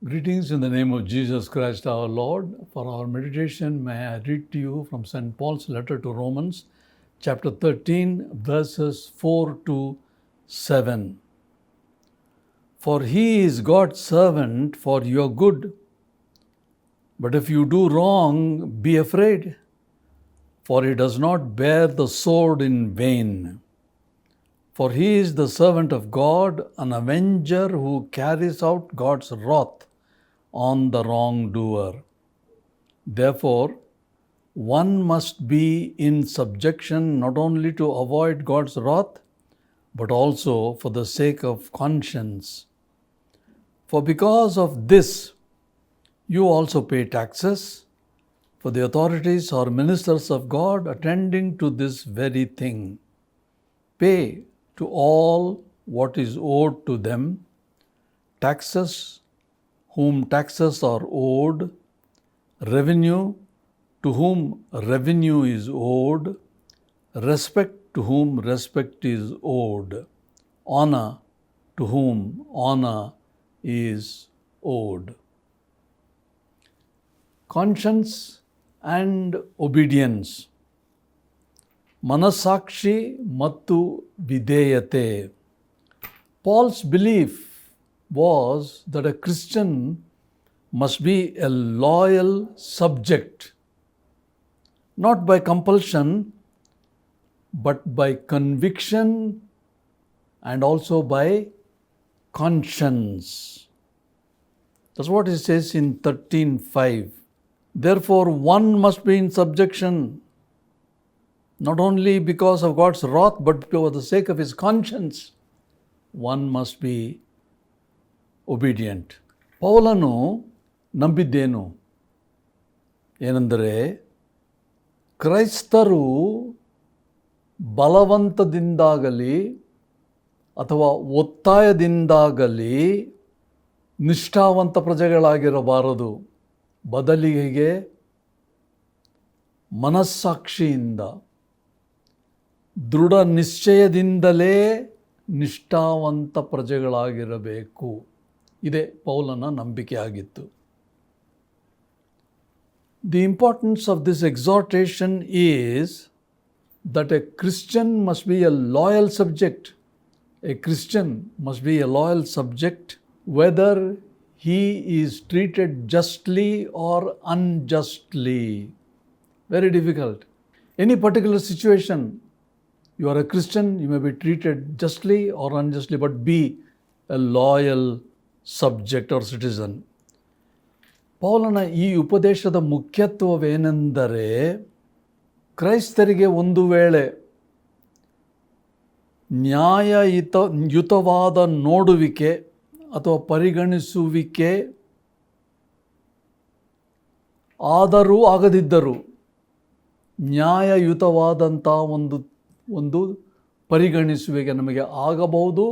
Greetings in the name of Jesus Christ our Lord. For our meditation, may I read to you from St. Paul's letter to Romans, chapter 13, verses 4 to 7. For he is God's servant for your good. But if you do wrong, be afraid, for he does not bear the sword in vain. For he is the servant of God, an avenger who carries out God's wrath on the wrongdoer. Therefore, one must be in subjection not only to avoid God's wrath, but also for the sake of conscience. For because of this, you also pay taxes, for the authorities are ministers of God attending to this very thing. Pay to all what is owed to them, taxes whom taxes are owed, revenue to whom revenue is owed, respect to whom respect is owed, honor to whom honor is owed. Conscience and obedience. ಮನಸ್ಸಾಕ್ಷಿ ಮತ್ತು ವಿಧೇಯತೆ. Paul's belief was that a Christian must be a loyal subject, not by compulsion, but by conviction and also by conscience. That's what he says in 13:5. Therefore, one must be in subjection, not only because of God's wrath, but for the sake of his conscience. One must be obedient. ಪೌಲನು ನಂಬಿದ್ದೇನು ಏನೆಂದರೆ, ಕ್ರೈಸ್ತರು ಬಲವಂತದಿಂದಾಗಲಿ ಅಥವಾ ಒತ್ತಾಯದಿಂದಾಗಲಿ ನಿಷ್ಠಾವಂತ ಪ್ರಜೆಗಳಾಗಿರಬಾರದು. ಬದಲಿಗೆ ಮನಸ್ಸಾಕ್ಷಿಯಿಂದ, ದೃಢ ನಿಶ್ಚಯದಿಂದಲೇ ನಿಷ್ಠಾವಂತ ಪ್ರಜೆಗಳಾಗಿರಬೇಕು. ಇದೇ ಪೌಲನ ನಂಬಿಕೆ ಆಗಿತ್ತು. The importance of this exhortation is that a Christian must be a loyal subject. A Christian must be a loyal subject, whether he is treated justly or unjustly. Very difficult. Any particular situation, you are a Christian, you may be treated justly or unjustly, but be a loyal subject or citizen. ಪೌಲನ ಈ ಉಪದೇಶದ ಮುಖ್ಯತ್ವವೇನೆಂದರೆ, ಕ್ರೈಸ್ತರಿಗೆ ಒಂದು ವೇಳೆ ನ್ಯಾಯಯುತವಾದ ನೋಡುವಿಕೆ ಅಥವಾ ಪರಿಗಣಿಸುವಿಕೆ ಆದರೂ ಆಗದಿದ್ದರೂ, ನ್ಯಾಯಯುತವಾದಂಥ ಒಂದು ಪರಿಗಣಿಸುವಿಕೆ ನಮಗೆ ಆಗಬಹುದು,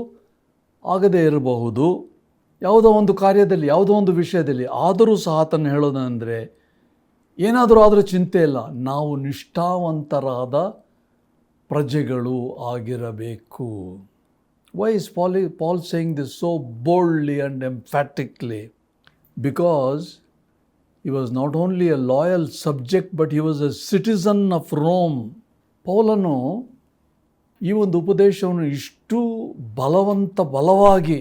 ಆಗದೇ ಇರಬಹುದು, ಯಾವುದೋ ಒಂದು ಕಾರ್ಯದಲ್ಲಿ, ಯಾವುದೋ ಒಂದು ವಿಷಯದಲ್ಲಿ. ಆದರೂ ಸಹ ತನ್ನ ಹೇಳೋದಂದರೆ, ಏನಾದರೂ ಆದರೆ ಚಿಂತೆ ಇಲ್ಲ, ನಾವು ನಿಷ್ಠಾವಂತರಾದ ಪ್ರಜೆಗಳು ಆಗಿರಬೇಕು. Why is Paul saying this so boldly and emphatically? Because he was not only a loyal subject, but he was a citizen of Rome. ಪೌಲನು ಈ ಒಂದು ಉಪದೇಶವನ್ನು ಇಷ್ಟು ಬಲವಾಗಿ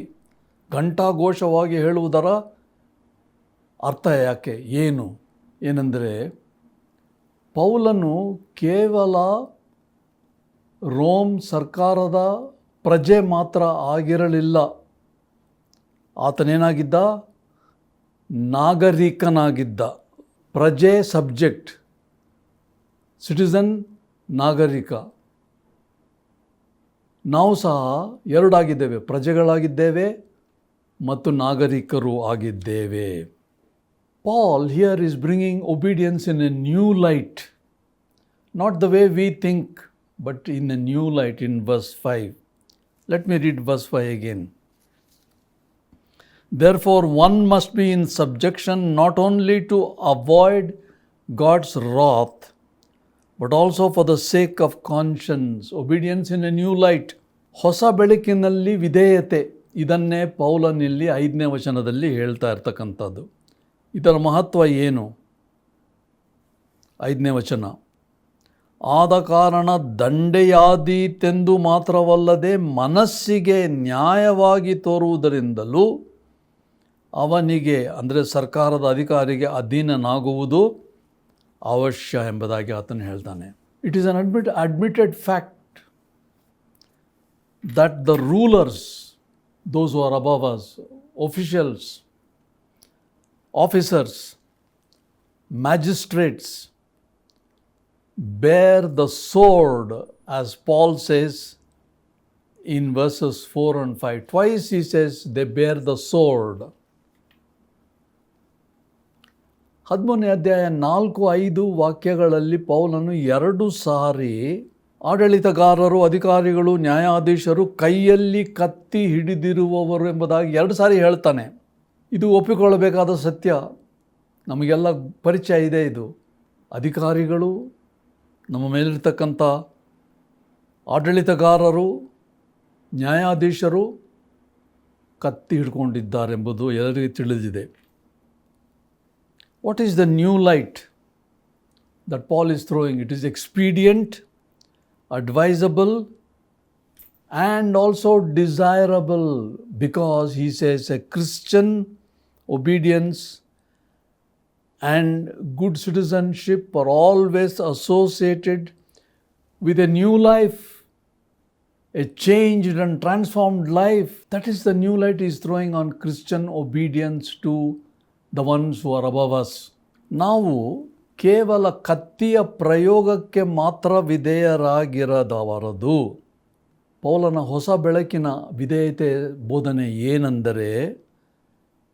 ಘಂಟಾಘೋಷವಾಗಿ ಹೇಳುವುದರ ಅರ್ಥ ಯಾಕೆ, ಏನೆಂದರೆ, ಪೌಲನು ಕೇವಲ ರೋಮ್ ಸರ್ಕಾರದ ಪ್ರಜೆ ಮಾತ್ರ ಆಗಿರಲಿಲ್ಲ. ಆತನೇನಾಗಿದ್ದ? ನಾಗರಿಕನಾಗಿದ್ದ. ಪ್ರಜೆ ಸಬ್ಜೆಕ್ಟ್, ಸಿಟಿಸನ್ ನಾಗರಿಕ. ನಾವು ಸಹ ಎರಡಾಗಿದ್ದೇವೆ, ಪ್ರಜೆಗಳಾಗಿದ್ದೇವೆ ಮತ್ತು ನಾಗರಿಕರು ಆಗಿದ್ದೇವೆ. Paul here is bringing obedience in a new light, not the way we think, but in a new light in verse 5. Let me read verse 5 again. Therefore, one must be in subjection not only to avoid God's wrath, but also for the sake of conscience, obedience in a new light. ಹೊಸ ಬೆಳಕಿನಲ್ಲಿ ವಿಧೇಯತೆ, ಇದನ್ನೇ ಪೌಲನಿಲ್ಲಿ 5ನೇ ವಚನದಲ್ಲಿ ಹೇಳ್ತಾ ಇರ್ತಕ್ಕಂಥದ್ದು. ಇದರ ಮಹತ್ವ ಏನು? 5ನೇ ವಚನ, ಆದ ಕಾರಣ ದಂಡೆಯಾದೀತೆಂದು ಮಾತ್ರವಲ್ಲದೆ ಮನಸ್ಸಿಗೆ ನ್ಯಾಯವಾಗಿ ತೋರುವುದರಿಂದಲೂ ಅವನಿಗೆ, ಅಂದರೆ ಸರ್ಕಾರದ ಅಧಿಕಾರಿಗೆ ಅಧೀನನಾಗುವುದು ಅವಶ್ಯ ಎಂಬುದಾಗಿ ಆತನು ಹೇಳ್ತಾನೆ. It is an admitted fact that the rulers, those who are above us, officials, officers, magistrates, bear the sword, as Paul says in verses 4 and 5. Twice he says they bear the sword. 13ನೇ ಅಧ್ಯಾಯ 4-5 ವಾಕ್ಯಗಳಲ್ಲಿ ಪೌಲನು 2 ಸಾರಿ ಆಡಳಿತಗಾರರು, ಅಧಿಕಾರಿಗಳು, ನ್ಯಾಯಾಧೀಶರು ಕೈಯಲ್ಲಿ ಕತ್ತಿ ಹಿಡಿದಿರುವವರು ಎಂಬುದಾಗಿ 2 ಸಾರಿ ಹೇಳ್ತಾನೆ. ಇದು ಒಪ್ಪಿಕೊಳ್ಳಬೇಕಾದ ಸತ್ಯ, ನಮಗೆಲ್ಲ ಪರಿಚಯ ಇದೆ. ಇದು ಅಧಿಕಾರಿಗಳು, ನಮ್ಮ ಮೇಲಿರ್ತಕ್ಕಂಥ ಆಡಳಿತಗಾರರು, ನ್ಯಾಯಾಧೀಶರು ಕತ್ತಿ ಹಿಡ್ಕೊಂಡಿದ್ದಾರೆಂಬುದು ಎಲ್ಲರಿಗೂ ತಿಳಿದಿದೆ. What is the new light that Paul is throwing? It is expedient, advisable, and also desirable, because he says a Christian obedience and good citizenship are always associated with a new life, a changed and transformed life. That is the new light he is throwing on Christian obedience to the ones who are above us. ನಾವು ಕೇವಲ ಕತ್ತಿಯ ಪ್ರಯೋಗಕ್ಕೆ ಮಾತ್ರ ವಿಧೇಯರಾಗಿರದವರದು. ಪೌಲನ ಹೊಸ ಬೆಳಕಿನ ವಿಧೇಯತೆ ಬೋಧನೆ ಏನೆಂದರೆ,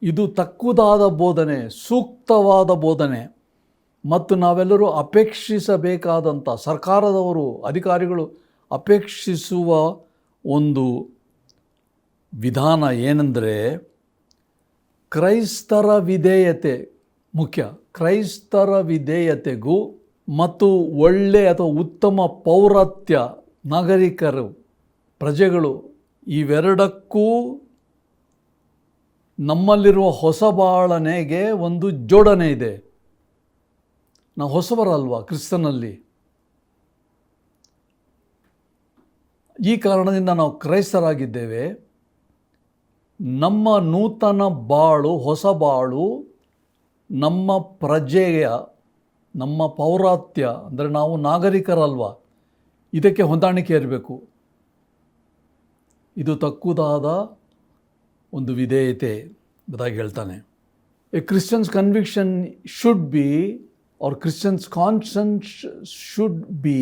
ಇದು ತಕ್ಕುದಾದ ಬೋಧನೆ, ಸೂಕ್ತವಾದ ಬೋಧನೆ, ಮತ್ತು ನಾವೆಲ್ಲರೂ ಅಪೇಕ್ಷಿಸಬೇಕಾದಂಥ, ಸರ್ಕಾರದವರು, ಅಧಿಕಾರಿಗಳು ಅಪೇಕ್ಷಿಸುವ ಒಂದು ವಿಧಾನ ಏನೆಂದರೆ, ಕ್ರೈಸ್ತರ ವಿಧೇಯತೆ ಮುಖ್ಯ. ಕ್ರೈಸ್ತರ ವಿಧೇಯತೆಗೂ ಮತ್ತು ಒಳ್ಳೆ ಅಥವಾ ಉತ್ತಮ ಪೌರತ್ಯ, ನಾಗರಿಕರು, ಪ್ರಜೆಗಳು, ಇವೆರಡಕ್ಕೂ ನಮ್ಮಲ್ಲಿರುವ ಹೊಸಬಾಳನೆಗೆ ಒಂದು ಜೋಡಣೆ ಇದೆ. ನಾವು ಹೊಸಬರಲ್ವಾ ಕ್ರಿಸ್ತನಲ್ಲಿ. ಈ ಕಾರಣದಿಂದ ನಾವು ಕ್ರೈಸ್ತರಾಗಿದ್ದೇವೆ. ನಮ್ಮ ನೂತನ ಬಾಳು, ಹೊಸ ಬಾಳು, ನಮ್ಮ ಪ್ರಜೆಯ, ನಮ್ಮ ಪೌರಾತ್ಯ, ಅಂದರೆ ನಾವು ನಾಗರಿಕರಲ್ವ, ಇದಕ್ಕೆ ಹೊಂದಾಣಿಕೆ ಇರಬೇಕು. ಇದು ತಕ್ಕುದಾದ ಒಂದು ವಿಧೇಯತೆ ಎಂಬುದಾಗಿ ಹೇಳ್ತಾನೆ. A Christians conviction should be, our Christians conscience should be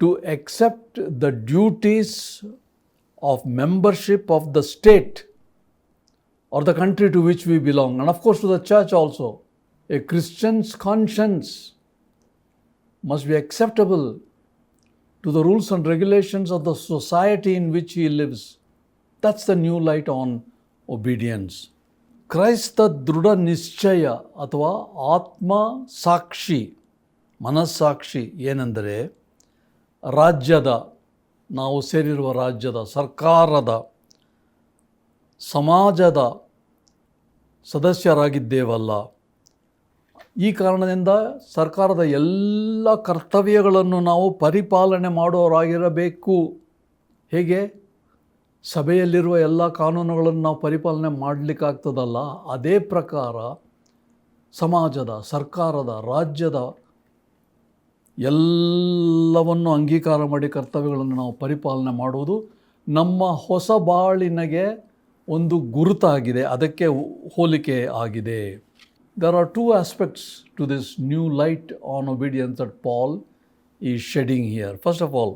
to accept the duties of membership of the state or the country to which we belong, and of course to the church also. A Christian's conscience must be acceptable to the rules and regulations of the society in which he lives. That's the new light on obedience. ಕ್ರೈಸ್ತ ದೃಢ ನಿಶ್ಚಯ ಅಥವಾ ಆತ್ಮ ಸಾಕ್ಷಿ, ಮನಸ್ಸಾಕ್ಷಿ ಏನೆಂದರೆ, ರಾಜ್ಯದ, ನಾವು ಸೇರಿರುವ ರಾಜ್ಯದ, ಸರ್ಕಾರದ, ಸಮಾಜದ ಸದಸ್ಯರಾಗಿದ್ದೇವಲ್ಲ. ಈ ಕಾರಣದಿಂದ ಸರ್ಕಾರದ ಎಲ್ಲ ಕರ್ತವ್ಯಗಳನ್ನು ನಾವು ಪರಿಪಾಲನೆ ಮಾಡೋರಾಗಿರಬೇಕು. ಹೇಗೆ ಸಭೆಯಲ್ಲಿರುವ ಎಲ್ಲ ಕಾನೂನುಗಳನ್ನು ನಾವು ಪರಿಪಾಲನೆ ಮಾಡಲಿಕ್ಕಾಗ್ತದಲ್ಲ, ಅದೇ ಪ್ರಕಾರ ಸಮಾಜದ, ಸರ್ಕಾರದ, ರಾಜ್ಯದ ಎಲ್ಲವನ್ನು ಅಂಗೀಕಾರ ಮಾಡಿ ಕರ್ತವ್ಯಗಳನ್ನು ನಾವು ಪರಿಪಾಲನೆ ಮಾಡುವುದು ನಮ್ಮ ಹೊಸ ಬಾಳಿನಗೆ ಒಂದು ಗುರುತಾಗಿದೆ, ಅದಕ್ಕೆ ಹೋಲಿಕೆ ಆಗಿದೆ. There are two aspects to this new light on obedience that Paul is shedding here. First of all,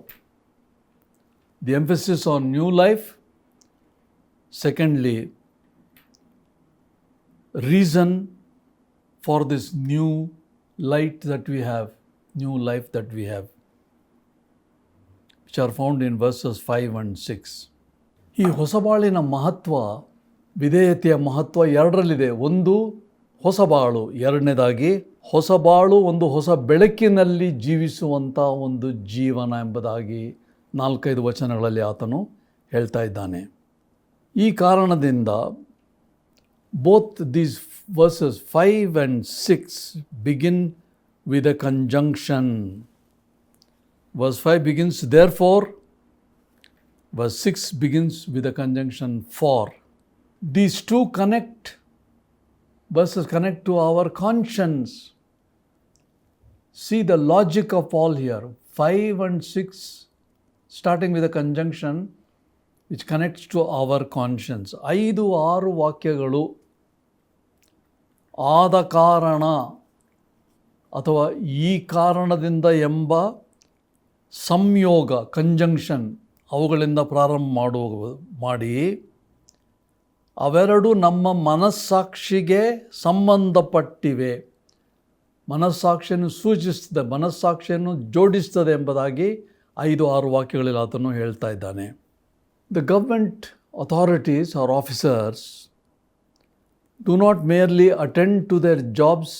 the emphasis on new life. Secondly, reason for this new light that we have, new life that we have, which are found in verses 5 and 6. ಈ ಹೊಸಬಾಳಿನ ಮಹತ್ವ, ವಿಧೇಯತೆಯ ಮಹತ್ವ ಎರಡರಲ್ಲಿದೆ. ಒಂದು, ಹೊಸಬಾಳು. ಎರಡನೇದಾಗಿ ಹೊಸಬಾಳು ಒಂದು ಹೊಸ ಬೆಳಕಿನಲ್ಲಿ ಜೀವಿಸುವಂಥ ಒಂದು ಜೀವನ ಎಂಬುದಾಗಿ 4-5 ವಚನಗಳಲ್ಲಿ ಆತನು ಹೇಳ್ತಾ ಇದ್ದಾನೆ. ಈ ಕಾರಣದಿಂದ both these verses 5 and 6 begin with a conjunction. Verse 5 begins therefore, verse 6 begins with a conjunction for. These two verses connect to our conscience. See the logic of Paul here. 5 and 6 starting with a conjunction which connects to our conscience. 5-6 ವಾಕ್ಯಗಳು ಆದ ಕಾರಣ ಅಥವಾ ಈ ಕಾರಣದಿಂದ ಎಂಬ ಸಂಯೋಗ, conjunction ಅವುಗಳಿಂದ ಪ್ರಾರಂಭ ಮಾಡಿ ಅವೆರಡು ನಮ್ಮ ಮನಸ್ಸಾಕ್ಷಿಗೆ ಸಂಬಂಧಪಟ್ಟಿವೆ, ಮನಸ್ಸಾಕ್ಷಿಯನ್ನು ಸೂಚಿಸ್ತದೆ, ಮನಸ್ಸಾಕ್ಷಿಯನ್ನು ಜೋಡಿಸ್ತದೆ ಎಂಬುದಾಗಿ 5-6 ವಾಕ್ಯಗಳಲ್ಲಿ ಆತನು ಹೇಳ್ತಾ ಇದ್ದಾನೆ. The government authorities or officers do not merely attend to their jobs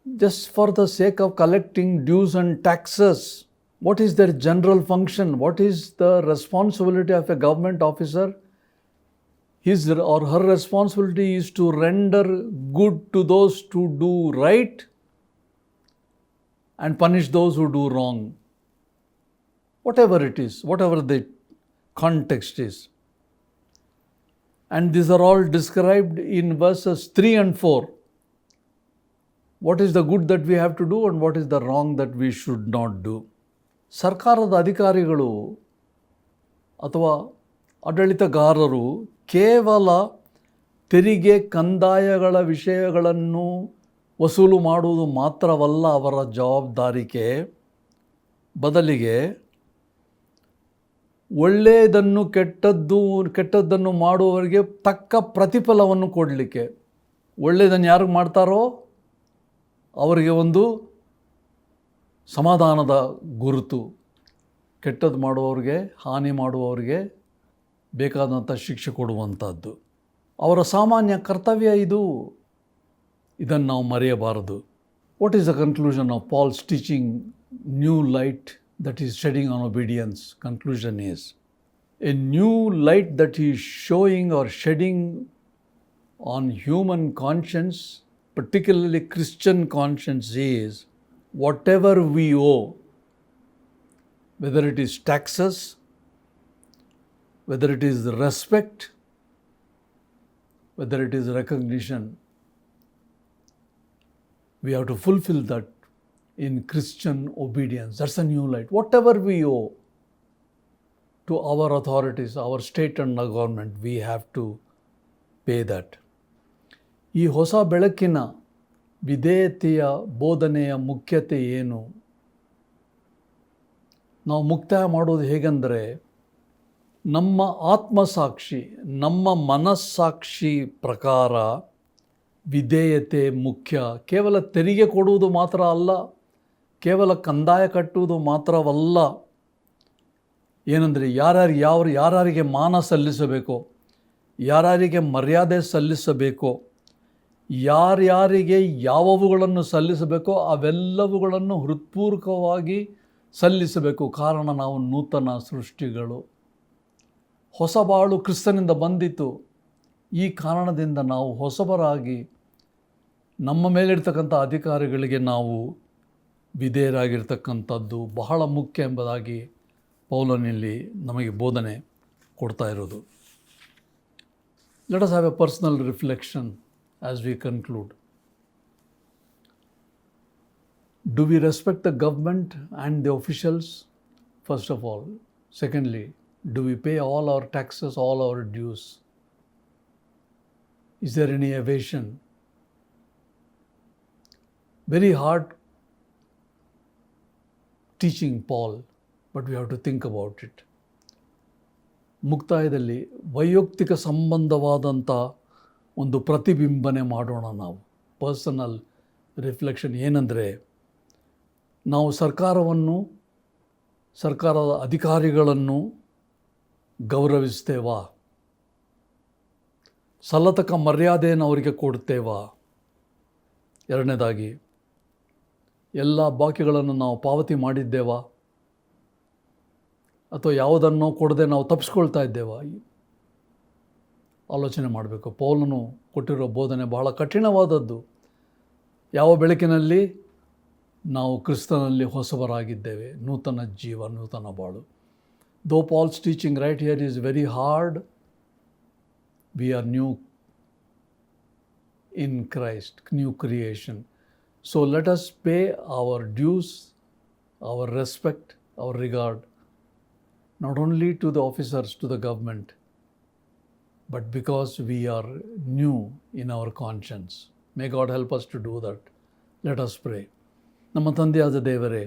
just for the sake of collecting dues and taxes. What is their general function? What is the responsibility of a government officer? His or her responsibility is to render good to those who do right and punish those who do wrong. Whatever it is, whatever the context is. And these are all described in verses 3 and 4. What is the good that we have to do and what is the wrong that we should not do. ಸರ್ಕಾರದ ಅಧಿಕಾರಿಗಳು ಅಥವಾ ಆಡಳಿತಗಾರರು ಕೇವಲ ತೆರಿಗೆ ಕಂದಾಯಗಳ ವಿಷಯಗಳನ್ನು ವಸೂಲು ಮಾಡುವುದು ಮಾತ್ರವಲ್ಲ ಅವರ ಜವಾಬ್ದಾರಿಕೆ, ಬದಲಿಗೆ ಒಳ್ಳೆಯದನ್ನು ಕೆಟ್ಟದ್ದನ್ನು ಮಾಡುವವರಿಗೆ ತಕ್ಕ ಪ್ರತಿಫಲವನ್ನು ಕೊಡಲಿಕ್ಕೆ, ಒಳ್ಳೆಯದನ್ನು ಯಾರಿಗೆ ಮಾಡ್ತಾರೋ ಅವರಿಗೆ ಒಂದು ಸಮಾಧಾನದ ಗುರುತು, ಕೆಟ್ಟದ್ದು ಮಾಡುವವರಿಗೆ, ಹಾನಿ ಮಾಡುವವರಿಗೆ ಬೇಕಾದಂಥ ಶಿಕ್ಷೆ ಕೊಡುವಂಥದ್ದು ಅವರ ಸಾಮಾನ್ಯ ಕರ್ತವ್ಯ. ಇದನ್ನು ನಾವು ಮರೆಯಬಾರದು. What is the conclusion of Paul's teaching new light that is shedding on obedience? Conclusion is a new light that he is showing or shedding on human conscience, particularly Christian conscience, is whatever we owe, whether it is taxes, whether it is respect, whether it is recognition, we have to fulfill that in Christian obedience. That's a new light. Whatever we owe to our authorities, our state and our government, we have to pay that. ಈ ಹೊಸ ಬೆಳಕಿನ ವಿಧೇಯತೆಯ ಬೋಧನೆಯ ಮುಖ್ಯತೆ ಏನು? ನಾವು ಮುಕ್ತಾಯ ಮಾಡೋದು ಹೇಗೆಂದರೆ, ನಮ್ಮ ಆತ್ಮಸಾಕ್ಷಿ, ನಮ್ಮ ಮನಸ್ಸಾಕ್ಷಿ ಪ್ರಕಾರ ವಿಧೇಯತೆ ಮುಖ್ಯ. ಕೇವಲ ತೆರಿಗೆ ಕೊಡುವುದು ಮಾತ್ರ ಅಲ್ಲ, ಕೇವಲ ಕಂದಾಯ ಕಟ್ಟುವುದು ಮಾತ್ರವಲ್ಲ. ಏನಂದರೆ ಯಾರ್ಯಾರಿಗೆ ಮಾನ ಸಲ್ಲಿಸಬೇಕೋ, ಯಾರ್ಯಾರಿಗೆ ಮರ್ಯಾದೆ ಸಲ್ಲಿಸಬೇಕೋ, ಯಾರ್ಯಾರಿಗೆ ಯಾವವುಗಳನ್ನು ಸಲ್ಲಿಸಬೇಕೋ ಅವೆಲ್ಲವುಗಳನ್ನು ಹೃತ್ಪೂರ್ವಕವಾಗಿ ಸಲ್ಲಿಸಬೇಕು. ಕಾರಣ ನಾವು ನೂತನ ಸೃಷ್ಟಿಗಳು. ಹೊಸಬಾಳು ಕ್ರಿಸ್ತನಿಂದ ಬಂದಿತು. ಈ ಕಾರಣದಿಂದ ನಾವು ಹೊಸಬರಾಗಿ ನಮ್ಮ ಮೇಲಿರ್ತಕ್ಕಂಥ ಅಧಿಕಾರಿಗಳಿಗೆ ನಾವು ವಿಧೇಯರಾಗಿರ್ತಕ್ಕಂಥದ್ದು ಬಹಳ ಮುಖ್ಯ ಎಂಬುದಾಗಿ ಪೌಲನಲ್ಲಿ ನಮಗೆ ಬೋಧನೆ ಕೊಡ್ತಾ ಇರೋದು. Let us have A personal reflection as we conclude. Do we respect the government and the officials? First of all. Secondly, do we pay all our taxes, all our dues? Is there any evasion? Very hard teaching Paul, but we have to think about it. ಮುಕ್ತಾಯದಲ್ಲಿ ವೈಯಕ್ತಿಕ ಸಂಬಂಧವಾದಂಥ ಒಂದು ಪ್ರತಿಬಿಂಬನೆ ಮಾಡೋಣ ನಾವು. Personal reflection ಏನಂದರೆ, ನಾವು ಸರ್ಕಾರದ ಅಧಿಕಾರಿಗಳನ್ನು ಗೌರವಿಸ್ತೇವಾ? ಸಲ್ಲತಕ್ಕ ಮರ್ಯಾದೆಯನ್ನು ಅವರಿಗೆ ಕೊಡ್ತೇವಾ? ಎರಡನೇದಾಗಿ, ಎಲ್ಲ ಬಾಕಿಗಳನ್ನು ನಾವು ಪಾವತಿ ಮಾಡಿದ್ದೇವಾ? ಅಥವಾ ಯಾವುದನ್ನು ಕೊಡದೆ ನಾವು ತಪ್ಪಿಸ್ಕೊಳ್ತಾ ಇದ್ದೇವಾ? ಆಲೋಚನೆ ಮಾಡಬೇಕು. ಪೌಲನು ಕೊಟ್ಟಿರೋ ಬೋಧನೆ ಬಹಳ ಕಠಿಣವಾದದ್ದು. ಯಾವ ಬೆಳಕಿನಲ್ಲಿ? ನಾವು ಕ್ರಿಸ್ತನಲ್ಲಿ ಹೊಸಬರಾಗಿದ್ದೇವೆ. ನೂತನ ಜೀವ, ನೂತನ ಬಾಳು. Though Paul's teaching right here is very hard, we are new in Christ, new creation. So let us pay our dues, our respect, our regard, not only to the officers, to the government, but because we are new in our conscience. May God help us to do that. Let us pray. ನಮ್ಮ ತಂದೆಯಾದ ದೇವರೇ,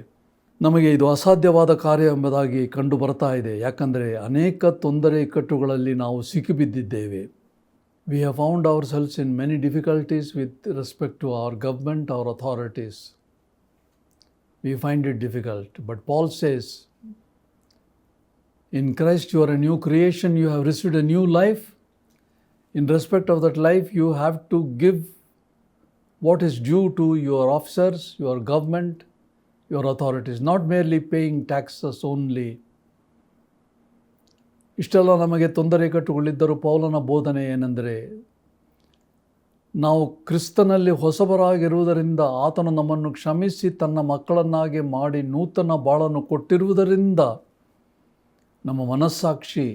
ನಮಗೆ ಇದು ಅಸಾಧ್ಯವಾದ ಕಾರ್ಯ ಎಂಬುದಾಗಿ ಕಂಡು ಬರ್ತಾ ಇದೆ. ಯಾಕಂದರೆ ಅನೇಕ ತೊಂದರೆ ಇಕ್ಕಟ್ಟುಗಳಲ್ಲಿ ನಾವು ಸಿಕ್ಕಿಬಿದ್ದಿದ್ದೇವೆ. We have found ourselves in many difficulties with respect to our government, our authorities. We find it difficult. But Paul says, in Christ you are a new creation, you have received a new life. In respect of that life, you have to give what is due to your officers, your government, your authorities, not merely paying taxes only. ಇಷ್ಟೆಲ್ಲ ನಮಗೆ ತೊಂದರೆ ಕಟ್ಟುಗಳಿದ್ದರೂ ಪೌಲನ ಬೋಧನೆ ಏನೆಂದರೆ, ನಾವು ಕ್ರಿಸ್ತನಲ್ಲಿ ಹೊಸಬರಾಗಿರುವುದರಿಂದ, ಆತನು ನಮ್ಮನ್ನು ಕ್ಷಮಿಸಿ ತನ್ನ ಮಕ್ಕಳನ್ನಾಗಿ ಮಾಡಿ ನೂತನ ಬಾಳನ್ನು ಕೊಟ್ಟಿರುವುದರಿಂದ, ನಮ್ಮ ಮನಸ್ಸಾಕ್ಷಿ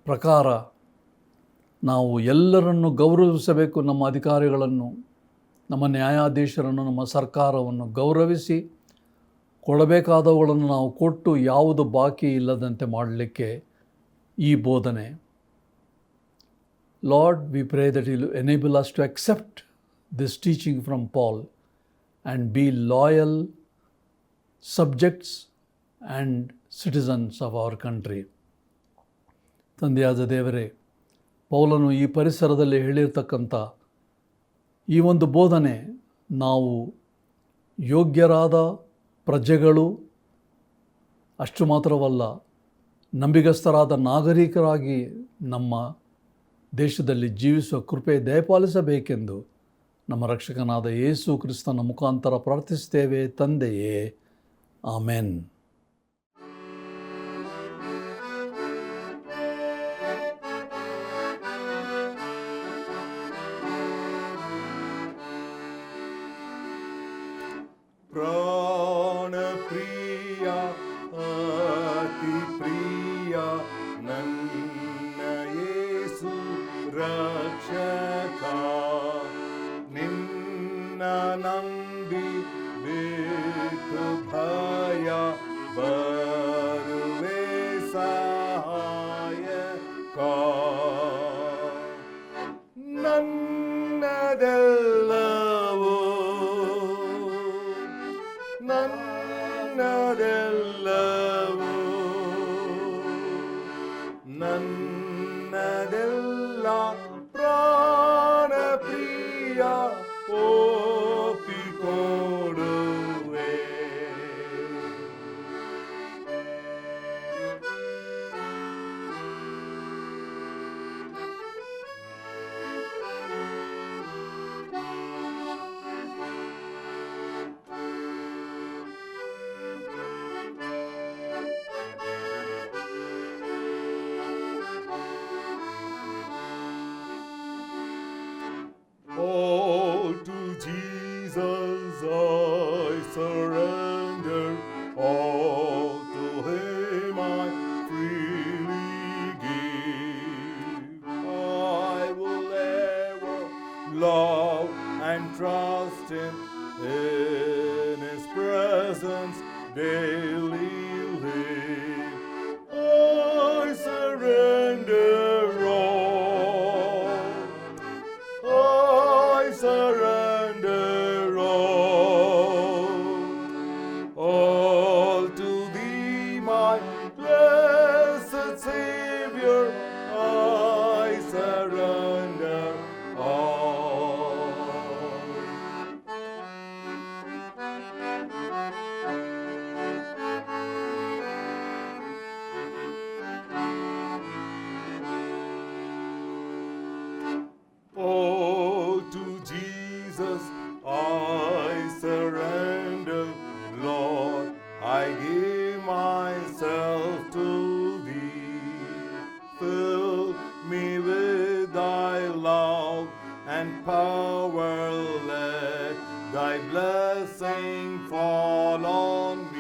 ಪ್ರಕಾರ ನಾವು ಎಲ್ಲರನ್ನು ಗೌರವಿಸಬೇಕು. ನಮ್ಮ ಅಧಿಕಾರಿಗಳನ್ನು, ನಮ್ಮ ನ್ಯಾಯಾಧೀಶರನ್ನು, ನಮ್ಮ ಸರ್ಕಾರವನ್ನು ಗೌರವಿಸಿ ಕೊಡಬೇಕಾದವುಗಳನ್ನು ನಾವು ಕೊಟ್ಟು ಯಾವುದು ಬಾಕಿ ಇಲ್ಲದಂತೆ ಮಾಡಲಿಕ್ಕೆ ಈ ಬೋಧನೆ. Lord, we pray that you will enable us to accept this teaching from Paul and be loyal subjects and citizens of our country. ತಂದೆಯಾದ ದೇವರೇ, ಪೌಲನು ಈ ಪರಿಸರದಲ್ಲಿ ಹೇಳಿರ್ತಕ್ಕಂಥ ಈ ಒಂದು ಬೋಧನೆ ನಾವು ಯೋಗ್ಯರಾದ ಪ್ರಜೆಗಳು, ಅಷ್ಟು ಮಾತ್ರವಲ್ಲ, ನಂಬಿಗಸ್ತರಾದ ನಾಗರಿಕರಾಗಿ ನಮ್ಮ ದೇಶದಲ್ಲಿ ಜೀವಿಸುವ ಕೃಪೆ ದಯಪಾಲಿಸಬೇಕೆಂದು ನಮ್ಮ ರಕ್ಷಕನಾದ ಯೇಸು ಕ್ರಿಸ್ತನ ಮುಖಾಂತರ ಪ್ರಾರ್ಥಿಸ್ತೇವೆ ತಂದೆಯೇ. ಆಮೆನ್. ಪ್ರಾಣಪ್ರಿಯ ಅತಿ ಪ್ರಿಯ ನನ್ನ ಯೇಸು ರಕ್ಷಕ, ನಿನ್ನ ನಂಬಿ ಬಿಟ್ಟು ಭಯ ಬರುವೆ ಸಹಾಯಕ. ನನ್ನದೆಲ್ಲವೂ ನನ್ನದೆಲ್ಲವೂ ನನ್ನದೆಲ್ಲ ಪ್ರಾಣ ಪ್ರಿಯ ಒಪ್ಪಿಕೊಡುವೆ. Oh, to Jesus I surrender, all to Him I freely give. I will ever love and trust Him, in His presence daily live. I surrender all, I surrender all to Thee, my blessed Savior. I surrender all. Thy blessing fall on me.